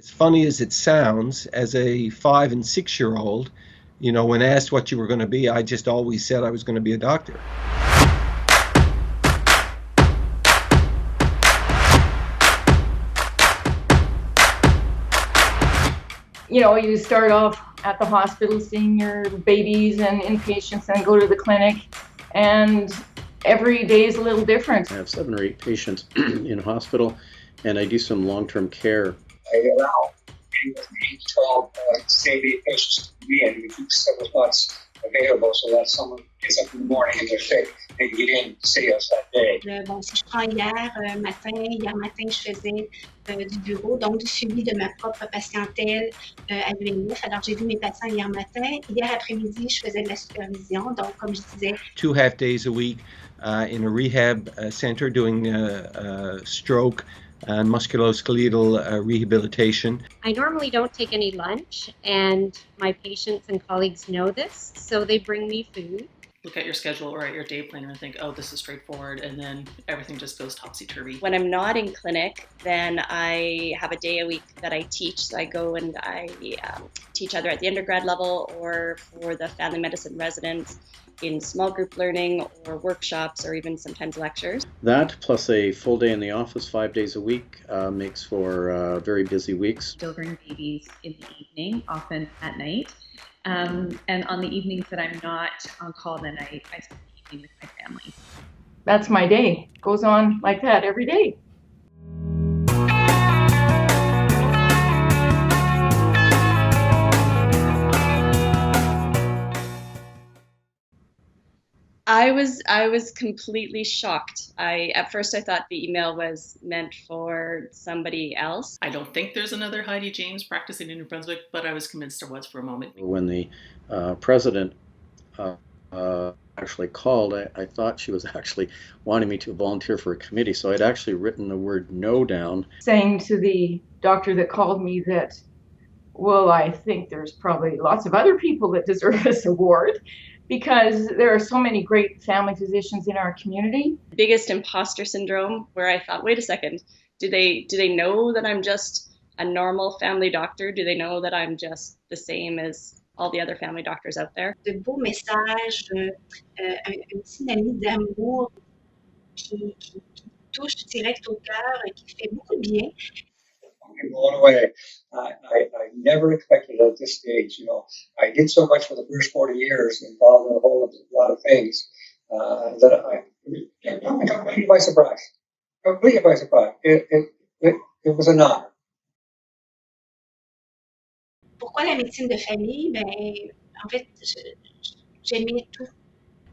As funny as it sounds, as a 5 and 6 year old, when asked what you were going to be, I just always said I was going to be a doctor. You start off at the hospital seeing your babies and inpatients and go to the clinic, and every day is a little different. I have 7 or 8 patients in hospital, and I do some long-term care. I allow anywhere from 8 to 12 same-day patients to be in. We keep several spots available so that someone gets up in the morning and they're sick, they can get in to see us that day. Si je prends hier matin, je faisais du bureau, donc du suivi de ma propre patientèle à l'UNF. Alors, j'ai vu mes patients hier matin. Hier après-midi, je faisais de la supervision. Donc, comme je disais, 2 half days a week in a rehab center doing stroke and musculoskeletal rehabilitation. I normally don't take any lunch, and my patients and colleagues know this, so they bring me food. Look at your schedule or at your day planner and think, oh, this is straightforward, and then everything just goes topsy-turvy. When I'm not in clinic, then I have a day a week that I teach. So I go and I teach either at the undergrad level or for the family medicine residents in small group learning or workshops or even sometimes lectures. That plus a full day in the office 5 days a week makes for very busy weeks. Delivering babies in the evening, often at night. And on the evenings that I'm not on call, then I spend the evening with my family. That's my day. Goes on like that every day. I was completely shocked. At first I thought the email was meant for somebody else. I don't think there's another Heidi James practicing in New Brunswick, but I was convinced there was for a moment. When the president actually called, I thought she was actually wanting me to volunteer for a committee, so I'd actually written the word no down. Saying to the doctor that called me that, well, I think there's probably lots of other people that deserve this award, because there are so many great family physicians in our community. Biggest imposter syndrome, where I thought, wait a second, do they know that I'm just a normal family doctor? Do they know that I'm just the same as all the other family doctors out there? de beaux messages, une dynamique d'amour qui touche direct au cœur et qui fait beaucoup de bien. I'm blown away. I never expected it at this stage. I did so much for the first 40 years, involved in a whole lot of things, that I got completely by surprise. Completely by surprise. It was an honor. Pourquoi la médecine de famille? En fait, j'aimais tout.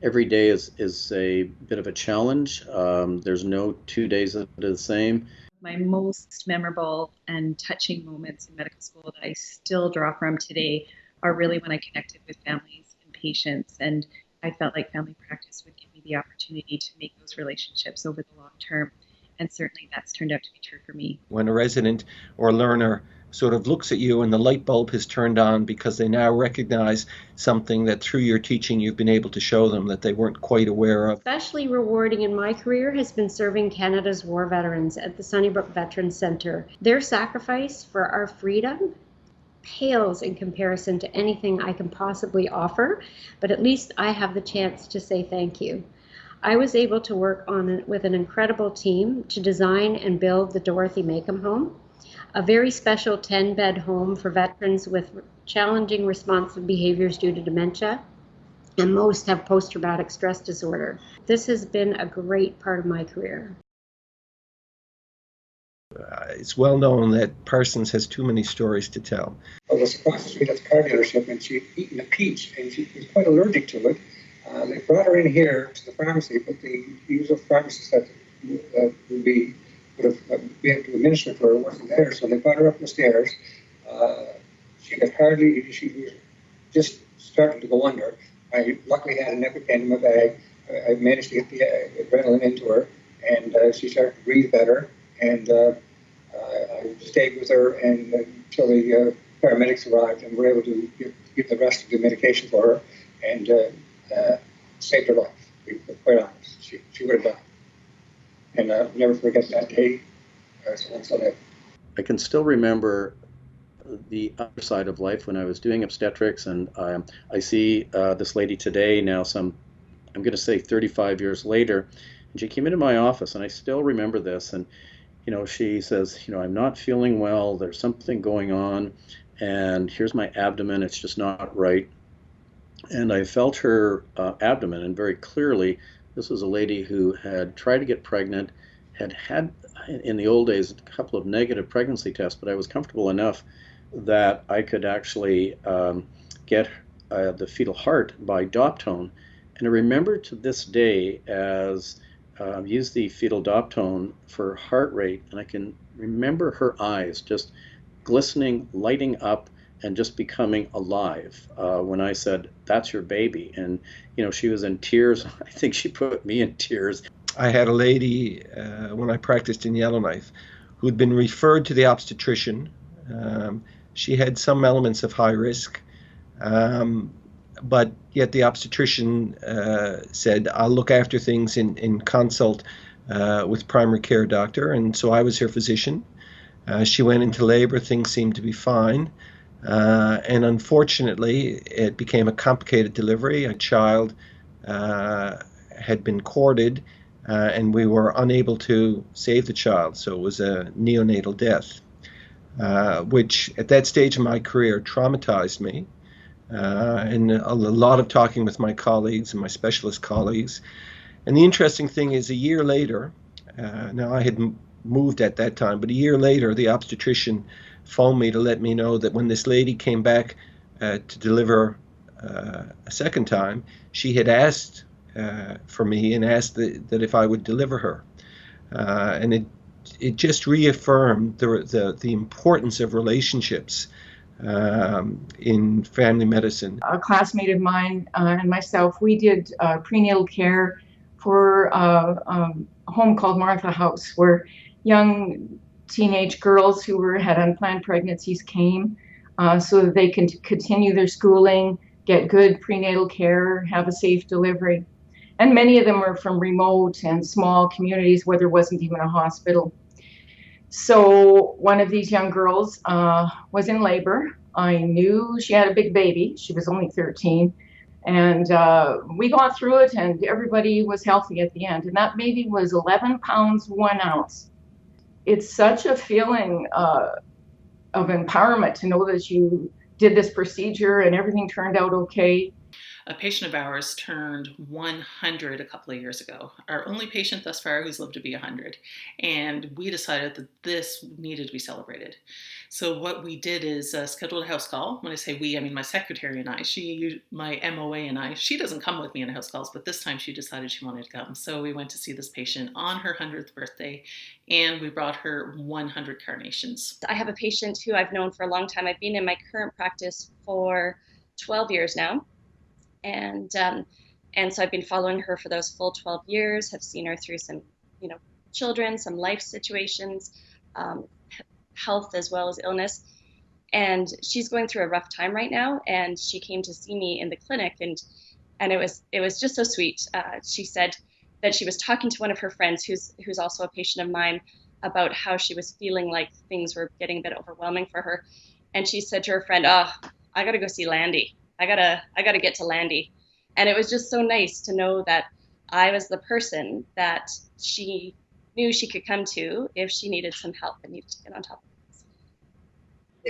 Every day is a bit of a challenge. There's no 2 days that are the same. My most memorable and touching moments in medical school that I still draw from today are really when I connected with families and patients, and I felt like family practice would give me the opportunity to make those relationships over the long term, and certainly that's turned out to be true for me. When a resident or learner sort of looks at you and the light bulb has turned on because they now recognize something that through your teaching you've been able to show them that they weren't quite aware of. Especially rewarding in my career has been serving Canada's war veterans at the Sunnybrook Veterans Centre. Their sacrifice for our freedom pales in comparison to anything I can possibly offer, but at least I have the chance to say thank you. I was able to work with an incredible team to design and build the Dorothy Macomb Home, a very special 10-bed home for veterans with challenging responsive behaviors due to dementia, and most have post-traumatic stress disorder. This has been a great part of my career. It's well known that Parsons has too many stories to tell. I was across the street at the car dealership, and she'd eaten a peach, and she was quite allergic to it. They brought her in here to the pharmacy, but the usual pharmacist that would be able to administer for her wasn't there, so they brought her up the stairs. She was just starting to go under. I luckily had an EpiPen in my bag. I managed to get the adrenaline into her, and she started to breathe better. And I stayed with her until the paramedics arrived and were able to give the rest of the medication for her and saved her life. To be quite honest, she would have died. And I'll never forget that day. I can still remember the other side of life when I was doing obstetrics, and I see this lady today now, I'm going to say 35 years later, and she came into my office, and I still remember this, and she says, I'm not feeling well, there's something going on, and here's my abdomen, it's just not right. And I felt her abdomen, and very clearly, this was a lady who had tried to get pregnant, had in the old days a couple of negative pregnancy tests, but I was comfortable enough that I could actually get the fetal heart by Doptone. And I remember to this day as use the fetal Doptone for heart rate, and I can remember her eyes just glistening, lighting up, and just becoming alive when I said, "That's your baby." And she was in tears. I think she put me in tears. I had a lady when I practiced in Yellowknife who'd been referred to the obstetrician. She had some elements of high risk, but yet the obstetrician said, "I'll look after things in consult with primary care doctor." And so I was her physician. She went into labor, things seemed to be fine. And unfortunately, it became a complicated delivery. A child had been corded, and we were unable to save the child. So it was a neonatal death, which at that stage of my career traumatized me. And a lot of talking with my colleagues and my specialist colleagues. And the interesting thing is, a year later, now I had moved at that time, but a year later, the obstetrician phoned me to let me know that when this lady came back to deliver a second time, she had asked for me and asked that if I would deliver her. And it just reaffirmed the importance of relationships in family medicine. A classmate of mine and myself, we did prenatal care for a home called Martha House, where young teenage girls who had unplanned pregnancies came so that they can continue their schooling, get good prenatal care, have a safe delivery. And many of them were from remote and small communities where there wasn't even a hospital. So one of these young girls was in labor. I knew she had a big baby. She was only 13. And we got through it, and everybody was healthy at the end. And that baby was 11 pounds, 1 ounce. It's such a feeling of empowerment to know that you did this procedure and everything turned out okay. A patient of ours turned 100 a couple of years ago. Our only patient thus far who's lived to be 100. And we decided that this needed to be celebrated. So what we did is scheduled a house call. When I say we, I mean my secretary and I. My MOA and I. She doesn't come with me in house calls, but this time she decided she wanted to come. So we went to see this patient on her 100th birthday, and we brought her 100 carnations. I have a patient who I've known for a long time. I've been in my current practice for 12 years now. And so I've been following her for those full 12 years, have seen her through some, children, some life situations, health as well as illness. And she's going through a rough time right now. And she came to see me in the clinic, and it was just so sweet. She said that she was talking to one of her friends who's also a patient of mine about how she was feeling like things were getting a bit overwhelming for her. And she said to her friend, "Oh, I got to go see Landy. I gotta get to Landy." And it was just so nice to know that I was the person that she knew she could come to if she needed some help and needed to get on top of things.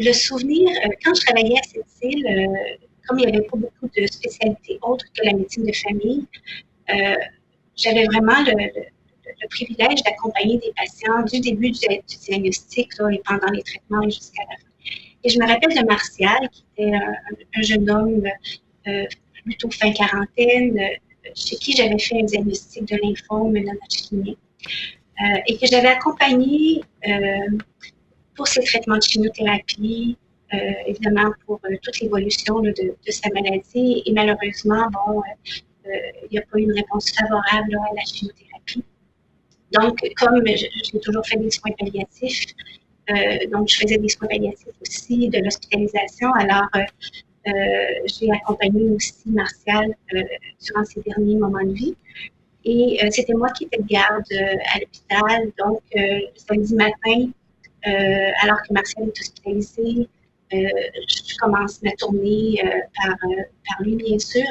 Le souvenir, quand je travaillais à cette île, comme il n'y avait pas beaucoup de spécialités autres que la médecine de famille, j'avais vraiment le privilège d'accompagner des patients du début du diagnostic là, et pendant les traitements et jusqu'à la fin. Et je me rappelle de Martial, qui était un jeune homme plutôt fin quarantaine, chez qui j'avais fait un diagnostic de lymphome non-Hodgkinien, et que j'avais accompagné pour ses traitements de chimiothérapie, évidemment pour toute l'évolution de sa maladie. Et malheureusement, il n'y a pas eu une réponse favorable à la chimiothérapie. Donc, comme j'ai toujours fait des soins palliatifs, donc je faisais des soins palliatifs aussi, de l'hospitalisation. Alors, j'ai accompagné aussi Martial durant ses derniers moments de vie. Et c'était moi qui étais de garde à l'hôpital. Donc, le samedi matin, alors que Martial est hospitalisé, je commence ma tournée par lui, bien sûr.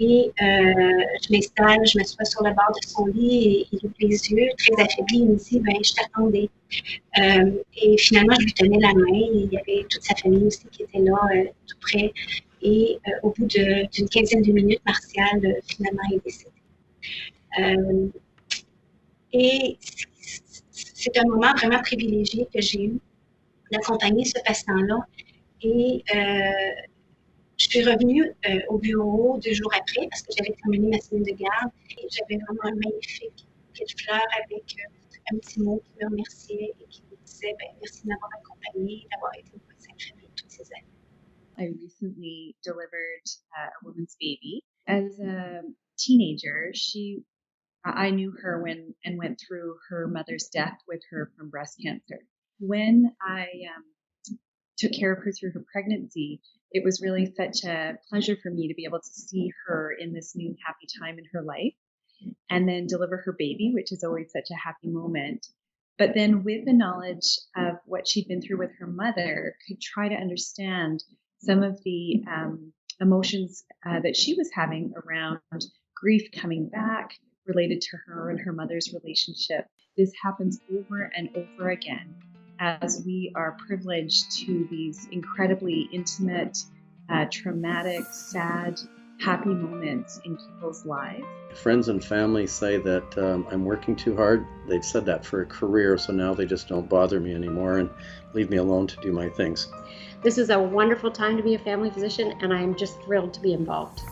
Et je m'installe, je m'assois sur le bord de son lit et il ouvre les yeux, très affaibli. Il me dit, ben, je t'attendais. Et finalement, je lui tenais la main et il y avait toute sa famille aussi qui était là, tout près. Et au bout d'une quinzaine de minutes, Martial, finalement, est décédé. Et c'est un moment vraiment privilégié que j'ai eu d'accompagner ce patient-là. Et je suis revenue au bureau 2 jours après parce que j'avais terminé ma semaine de garde et j'avais vraiment un magnifique bouquet de fleurs avec un petit mot qui me remerciait et qui me disait merci de m'avoir accompagnée, d'avoir été une médecin de famille toutes ces années. I recently delivered a woman's baby. As a teenager, I knew her when and went through her mother's death with her from breast cancer. When I took care of her through her pregnancy, it was really such a pleasure for me to be able to see her in this new happy time in her life and then deliver her baby, which is always such a happy moment. But then with the knowledge of what she'd been through with her mother, could try to understand some of the emotions that she was having around grief coming back related to her and her mother's relationship. This happens over and over again as we are privileged to these incredibly intimate, traumatic, sad, happy moments in people's lives. Friends and family say that I'm working too hard. They've said that for a career, so now they just don't bother me anymore and leave me alone to do my things. This is a wonderful time to be a family physician, and I'm just thrilled to be involved.